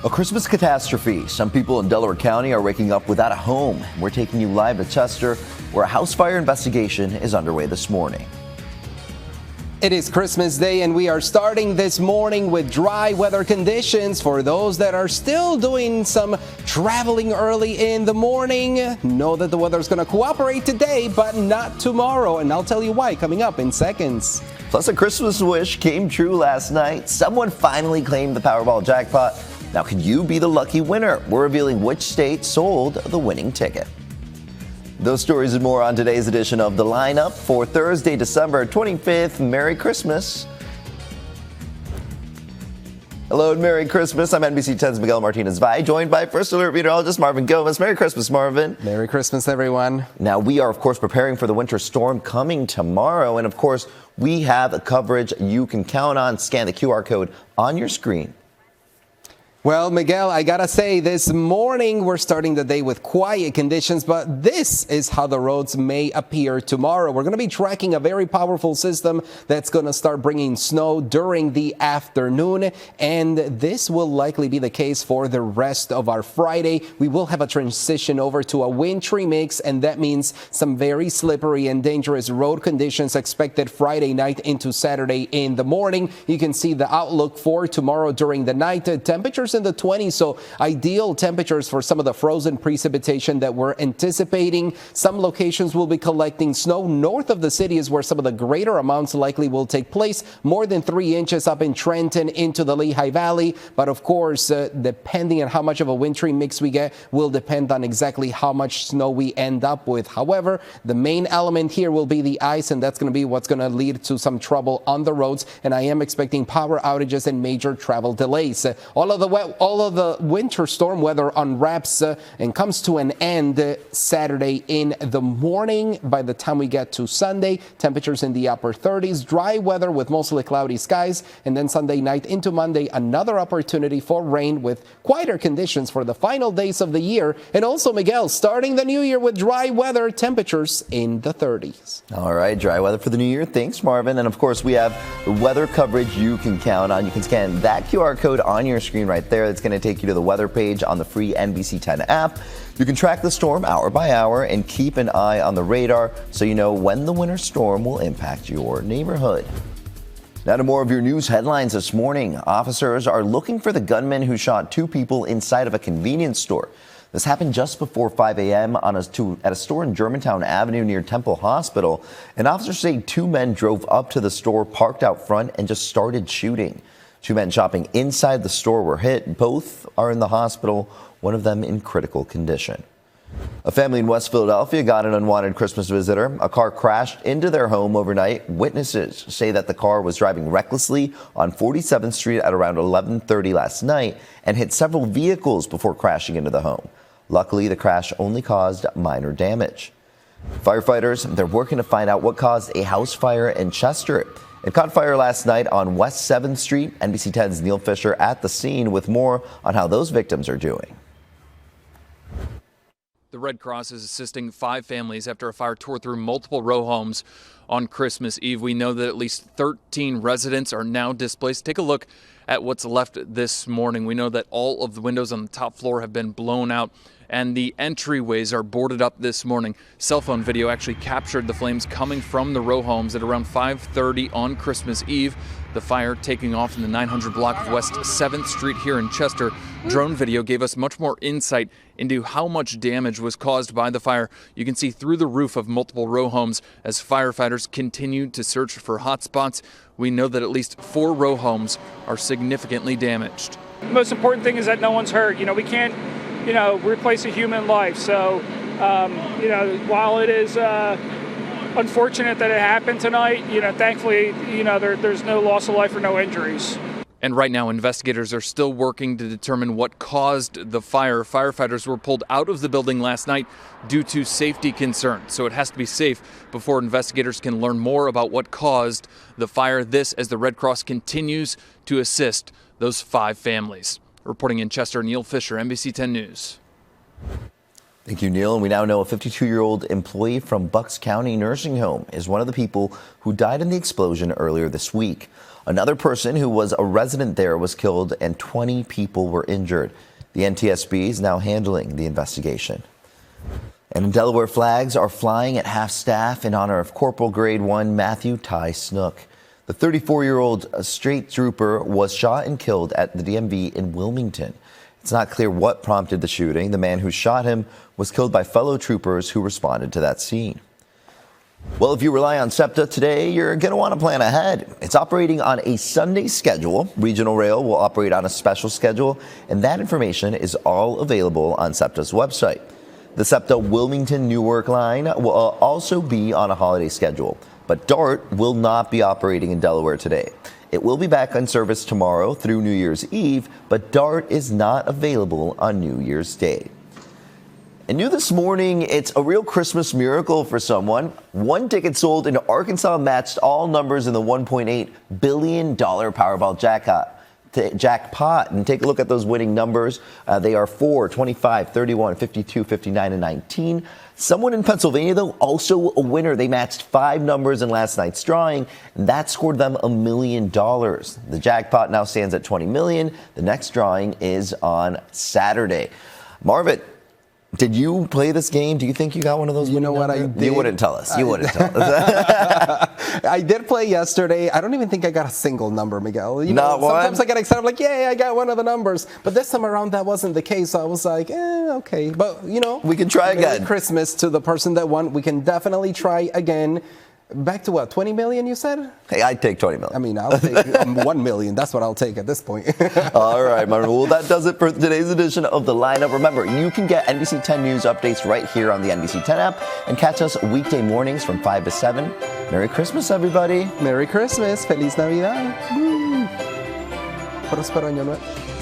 A Christmas catastrophe. Some people in Delaware County are waking up without a home. We're taking you live to Chester, where a house fire investigation is underway this morning. It is Christmas Day, and we are starting this morning with dry weather conditions. For those that are still doing some traveling early in the morning, know that the weather is going to cooperate today, but not tomorrow. And I'll tell you why coming up in seconds. Plus, a Christmas wish came true last night. Someone finally claimed the Powerball Jackpot. Now, could you be the lucky winner? We're revealing which state sold the winning ticket. Those stories and more on today's edition of The Lineup for Thursday, December 25th. Merry Christmas. Hello and Merry Christmas. I'm NBC 10's Miguel Martinez-Valle, joined by First Alert meteorologist Marvin Gomez. Merry Christmas, Marvin. Merry Christmas, everyone. Now, we are, of course, preparing for the winter storm coming tomorrow. And, of course, we have coverage you can count on. Scan the QR code on your screen. Well, Miguel, I gotta say, this morning we're starting the day with quiet conditions, but this is how the roads may appear tomorrow. We're gonna be tracking a very powerful system that's gonna start bringing snow during the afternoon, and this will likely be the case for the rest of our Friday. We will have a transition over to a wintry mix, and that means some very slippery and dangerous road conditions expected Friday night into Saturday in the morning. You can see the outlook for tomorrow during the night. Temperatures in the 20s, so ideal temperatures for some of the frozen precipitation that we're anticipating. Some locations will be collecting snow. North of the city is where some of the greater amounts likely will take place. More than 3 inches up in Trenton into the Lehigh Valley. But of course, depending on how much of a wintry mix we get will depend on exactly how much snow we end up with. However, the main element here will be the ice, and that's going to be what's going to lead to some trouble on the roads. And I am expecting power outages and major travel delays. All of the winter storm weather unwraps and comes to an end Saturday in the morning. By the time we get to Sunday, temperatures in the upper 30s, dry weather with mostly cloudy skies, and then Sunday night into Monday, another opportunity for rain with quieter conditions for the final days of the year. And also, Miguel, starting the new year with dry weather, temperatures in the 30s. All right, dry weather for the new year. Thanks, Marvin. And of course, we have the weather coverage you can count on. You can scan that QR code on your screen right there. It's going to take you to the weather page on the free NBC 10 app. You can track the storm hour by hour and keep an eye on the radar so you know when the winter storm will impact your neighborhood. Now to more of your news headlines this morning. Officers are looking for the gunman who shot 2 people inside of a convenience store. This happened just before 5 a.m. at a store in Germantown Avenue near Temple Hospital. And officers say 2 men drove up to the store, parked out front, and just started shooting. 2 men shopping inside the store were hit. Both are in the hospital, one of them in critical condition. A family in West Philadelphia got an unwanted Christmas visitor. A car crashed into their home overnight. Witnesses say that the car was driving recklessly on 47th Street at around 11:30 last night and hit several vehicles before crashing into the home. Luckily, the crash only caused minor damage. Firefighters, they're working to find out what caused a house fire in Chester. It caught fire last night on West 7th Street. NBC 10's Neil Fisher at the scene with more on how those victims are doing. The Red Cross is assisting 5 families after a fire tore through multiple row homes on Christmas Eve. We know that at least 13 residents are now displaced. Take a look at what's left this morning. We know that all of the windows on the top floor have been blown out, and the entryways are boarded up this morning. Cell phone video actually captured the flames coming from the row homes at around 5:30 on Christmas Eve. The fire taking off in the 900 block of West 7th Street here in Chester. Drone video gave us much more insight into how much damage was caused by the fire. You can see through the roof of multiple row homes as firefighters continue to search for hot spots. We know that at least 4 row homes are significantly damaged. The most important thing is that no one's hurt. We can't replace a human life. So, while it is unfortunate that it happened tonight, thankfully, there's no loss of life or no injuries. And right now, investigators are still working to determine what caused the fire. Firefighters were pulled out of the building last night due to safety concerns. So it has to be safe before investigators can learn more about what caused the fire. This as the Red Cross continues to assist those 5 families. Reporting in Chester, Neil Fisher, NBC 10 News. Thank you, Neil. And we now know a 52-year-old employee from Bucks County Nursing Home is one of the people who died in the explosion earlier this week. Another person who was a resident there was killed and 20 people were injured. The NTSB is now handling the investigation. And in Delaware, flags are flying at half-staff in honor of Corporal Grade 1 Matthew Ty Snook. The 34-year-old state trooper was shot and killed at the DMV in Wilmington. It's not clear what prompted the shooting. The man who shot him was killed by fellow troopers who responded to that scene. Well, if you rely on SEPTA today, you're going to want to plan ahead. It's operating on a Sunday schedule. Regional Rail will operate on a special schedule, and that information is all available on SEPTA's website. The SEPTA Wilmington Newark line will also be on a holiday schedule, but DART will not be operating in Delaware today. It will be back on service tomorrow through New Year's Eve, but DART is not available on New Year's Day. And new this morning, it's a real Christmas miracle for someone. One ticket sold in Arkansas matched all numbers in the $1.8 billion Powerball jackpot. And take a look at those winning numbers. They are 4, 25, 31, 52, 59, and 19. Someone in Pennsylvania, though, also a winner. They matched 5 numbers in last night's drawing, and that scored them $1 million. The jackpot now stands at $20 million. The next drawing is on Saturday. Marvin, did you play this game? Do you think you got one of those? You know what I did? You wouldn't tell us. You wouldn't tell us. I did play yesterday. I don't even think I got a single number, Miguel. Not one? Sometimes I get excited. I'm like, yay, I got one of the numbers. But this time around, that wasn't the case. So I was like, okay. But, we can try again. Merry Christmas to the person that won. We can definitely try again. Back to what, 20 million, you said? Hey, I'd take 20 million. I mean, I'll take 1 million. That's what I'll take at this point. All right, Marvin. Well, that does it for today's edition of The Lineup. Remember, you can get NBC 10 News updates right here on the NBC 10 app and catch us weekday mornings from 5 to 7. Merry Christmas, everybody. Merry Christmas. Feliz Navidad. Próspero Año Nuevo.